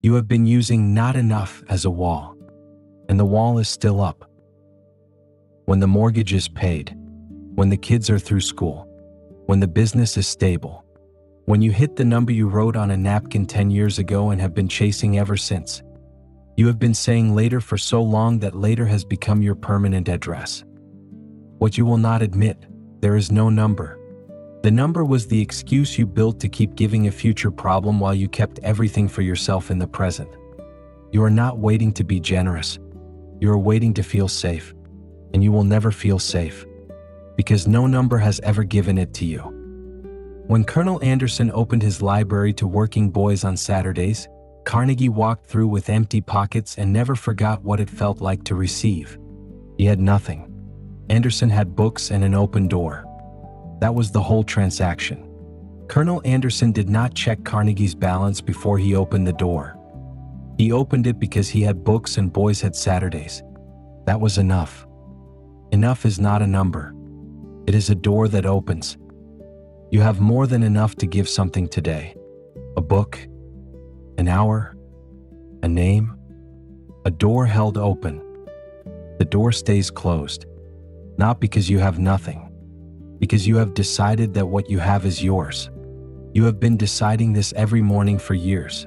You have been using not enough as a wall, and the wall is still up. When the mortgage is paid, when the kids are through school, when the business is stable, when you hit the number you wrote on a napkin 10 years ago and have been chasing ever since, you have been saying later for so long that later has become your permanent address. What you will not admit, there is no number. The number was the excuse you built to keep giving a future problem while you kept everything for yourself in the present. You are not waiting to be generous. You are waiting to feel safe, and you will never feel safe, because no number has ever given it to you. When Colonel Anderson opened his library to working boys on Saturdays, Carnegie walked through with empty pockets and never forgot what it felt like to receive. He had nothing. Anderson had books and an open door. That was the whole transaction. Colonel Anderson did not check Carnegie's balance before he opened the door. He opened it because he had books and boys had Saturdays. That was enough. Enough is not a number. It is a door that opens. You have more than enough to give something today. A book, an hour, a name, a door held open. The door stays closed, not because you have nothing, because you have decided that what you have is yours. You have been deciding this every morning for years.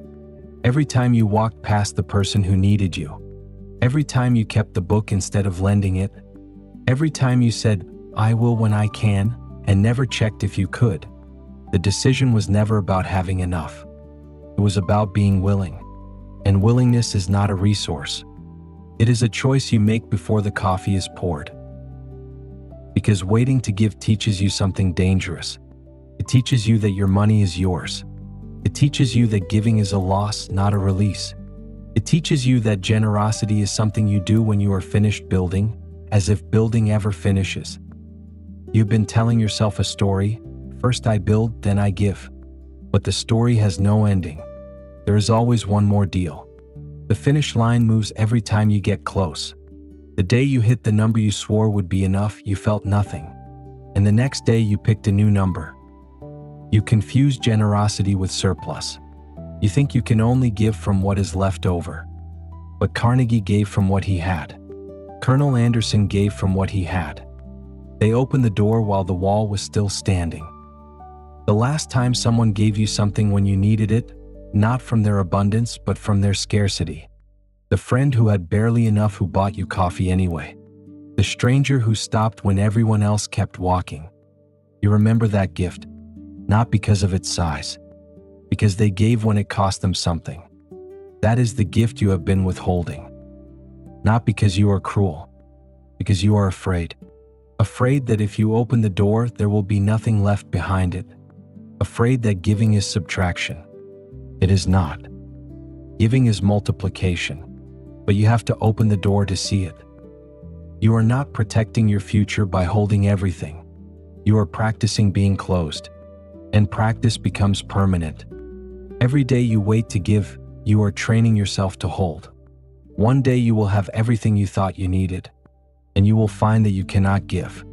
Every time you walked past the person who needed you. Every time you kept the book instead of lending it. Every time you said, "I will when I can," and never checked if you could. The decision was never about having enough. It was about being willing. And willingness is not a resource. It is a choice you make before the coffee is poured. Because waiting to give teaches you something dangerous. It teaches you that your money is yours. It teaches you that giving is a loss, not a release. It teaches you that generosity is something you do when you are finished building, as if building ever finishes. You've been telling yourself a story, first I build, then I give. But the story has no ending. There is always one more deal. The finish line moves every time you get close. The day you hit the number you swore would be enough, you felt nothing. And the next day you picked a new number. You confuse generosity with surplus. You think you can only give from what is left over. But Carnegie gave from what he had. Colonel Anderson gave from what he had. They opened the door while the wall was still standing. The last time someone gave you something when you needed it, not from their abundance but from their scarcity. The friend who had barely enough who bought you coffee anyway. The stranger who stopped when everyone else kept walking. You remember that gift, not because of its size, because they gave when it cost them something. That is the gift you have been withholding. Not because you are cruel, because you are afraid. Afraid that if you open the door, there will be nothing left behind it. Afraid that giving is subtraction. It is not. Giving is multiplication, but you have to open the door to see it. You are not protecting your future by holding everything. You are practicing being closed, and practice becomes permanent. Every day you wait to give, you are training yourself to hold. One day you will have everything you thought you needed, and you will find that you cannot give,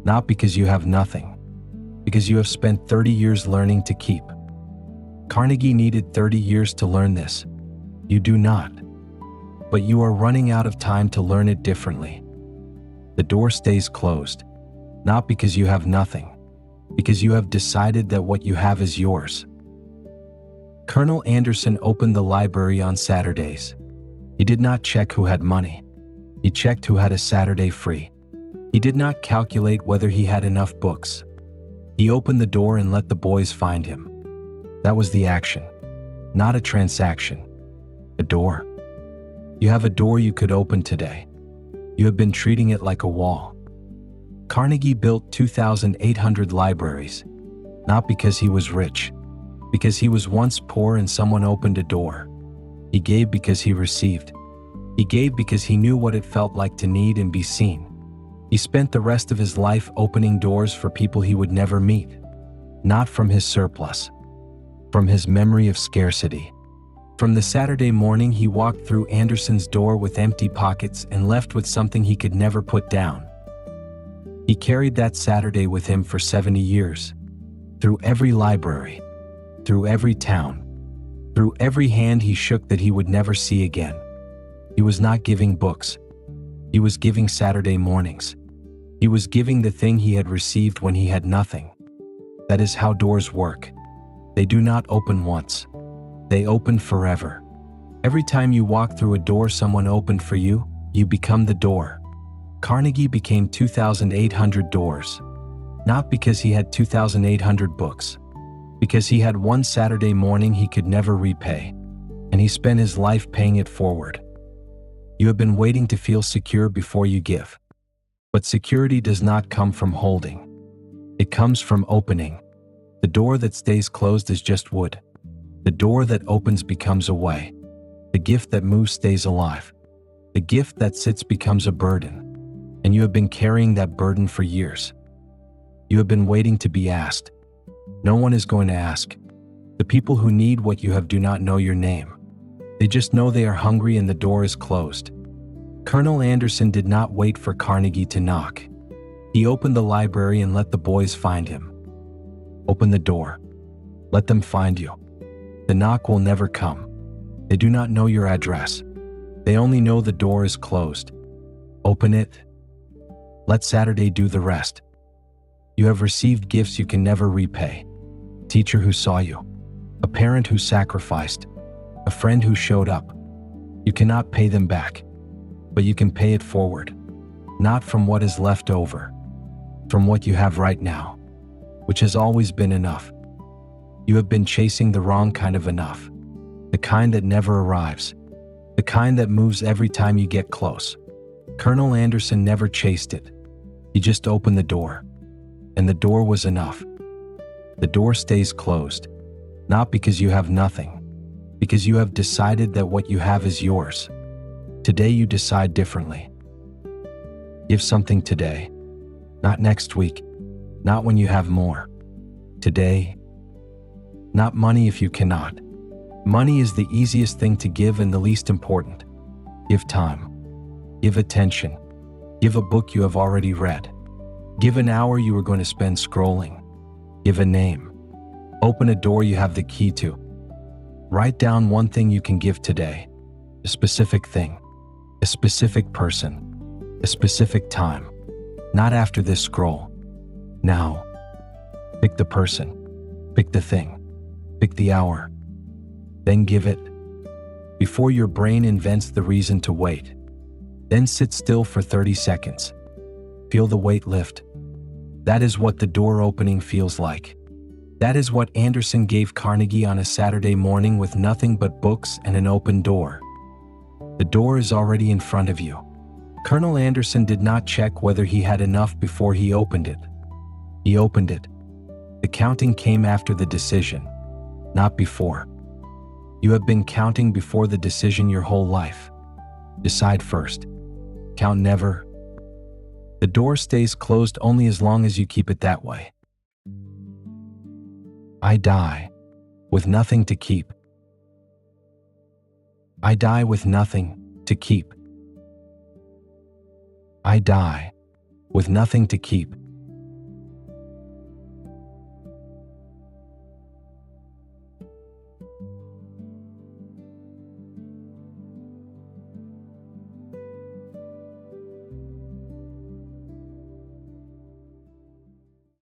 not because you have nothing, because you have spent 30 years learning to keep. Carnegie needed 30 years to learn this. You do not. But you are running out of time to learn it differently. The door stays closed, not because you have nothing, because you have decided that what you have is yours. Colonel Anderson opened the library on Saturdays. He did not check who had money. He checked who had a Saturday free. He did not calculate whether he had enough books. He opened the door and let the boys find him. That was the action, not a transaction. A door. You have a door you could open today. You have been treating it like a wall. Carnegie built 2,800 libraries, not because he was rich, because he was once poor and someone opened a door. He gave because he received. He gave because he knew what it felt like to need and be seen. He spent the rest of his life opening doors for people he would never meet, not from his surplus, from his memory of scarcity. From the Saturday morning he walked through Anderson's door with empty pockets and left with something he could never put down. He carried that Saturday with him for 70 years, through every library, through every town, through every hand he shook that he would never see again. He was not giving books. He was giving Saturday mornings. He was giving the thing he had received when he had nothing. That is how doors work. They do not open once. They open forever. Every time you walk through a door someone opened for you, you become the door. Carnegie became 2,800 doors. Not because he had 2,800 books. Because he had one Saturday morning he could never repay. And he spent his life paying it forward. You have been waiting to feel secure before you give. But security does not come from holding. It comes from opening. The door that stays closed is just wood. The door that opens becomes a way. The gift that moves stays alive. The gift that sits becomes a burden. And you have been carrying that burden for years. You have been waiting to be asked. No one is going to ask. The people who need what you have do not know your name. They just know they are hungry and the door is closed. Colonel Anderson did not wait for Carnegie to knock. He opened the library and let the boys find him. Open the door. Let them find you. The knock will never come. They do not know your address. They only know the door is closed. Open it. Let Saturday do the rest. You have received gifts you can never repay. A teacher who saw you. A parent who sacrificed. A friend who showed up. You cannot pay them back. But you can pay it forward. Not from what is left over. From what you have right now. Which has always been enough. You have been chasing the wrong kind of enough. The kind that never arrives. The kind that moves every time you get close. Colonel Anderson never chased it. He just opened the door. And the door was enough. The door stays closed. Not because you have nothing. Because you have decided that what you have is yours. Today you decide differently. Give something today. Not next week. Not when you have more. Today. Not money if you cannot. Money is the easiest thing to give and the least important. Give time. Give attention. Give a book you have already read. Give an hour you are going to spend scrolling. Give a name. Open a door you have the key to. Write down one thing you can give today. A specific thing. A specific person. A specific time. Not after this scroll. Now. Pick the person. Pick the thing. Pick the hour. Then give it. Before your brain invents the reason to wait. Then sit still for 30 seconds. Feel the weight lift. That is what the door opening feels like. That is what Anderson gave Carnegie on a Saturday morning with nothing but books and an open door. The door is already in front of you. Colonel Anderson did not check whether he had enough before he opened it. He opened it. The counting came after the decision, not before. You have been counting before the decision your whole life. Decide first. Count never. The door stays closed only as long as you keep it that way. I die with nothing to keep. I die with nothing to keep. I die with nothing to keep.